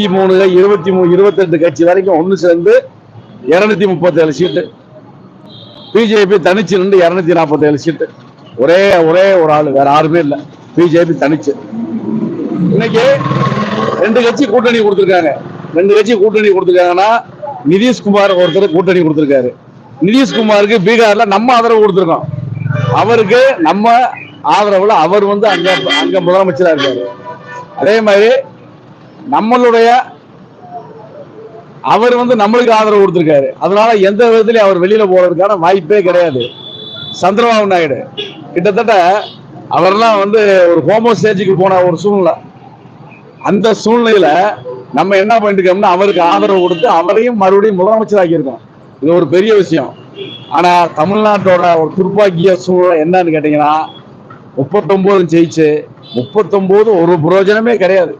23 28 கட்சி வரைக்கும் ஒன்று சேர்ந்து 237 சீட்டு. பிஜேபி தனிச்சு நின்று 247 சீட்டு. ஒரே ஒரு ஆளு, வேற யாருமே இல்லை. பிஜேபி தனிச்சு. இன்னைக்கு 2 கட்சி கூட்டணி கொடுத்திருக்காங்க. 2 கட்சி கூட்டணி கொடுத்திருக்காங்கன்னா நிதிஷ்குமார் ஒருத்தர் கூட்டணி கொடுத்திருக்காரு. நிதிஷ்குமாருக்கு பீகார்ல நம்ம ஆதரவு கொடுத்திருக்கோம். அவருக்கு நம்ம ஆதரவுல அவர் அங்க முதலமைச்சரா இருக்காரு. அதே மாதிரி நம்மளுடைய அவர் நம்மளுக்கு ஆதரவு கொடுத்திருக்காரு. அதனால எந்த விதத்திலையும் அவர் வெளியில போறதுக்கான வாய்ப்பே கிடையாது. சந்திரபாபு நாயுடு கிட்டத்தட்ட அவரெல்லாம் ஒரு ஹோமோ ஸ்டேஜுக்கு போன ஒரு சூழ்நிலை. அந்த சூழ்நிலையில நம்ம என்ன பண்ணிட்டு இருக்கோம்னா அவருக்கு ஆதரவு கொடுத்து அவரையும் மறுபடியும் முதலமைச்சராக்கி இருக்கோம். இது ஒரு பெரிய விஷயம். ஆனா தமிழ்நாட்டோட ஒரு துர்ப்பாக்கிய சூழ்நிலை என்னன்னு கேட்டீங்கன்னா 39 ஜெயிச்சு 39 ஒரு பிரயோஜனமே கிடையாது.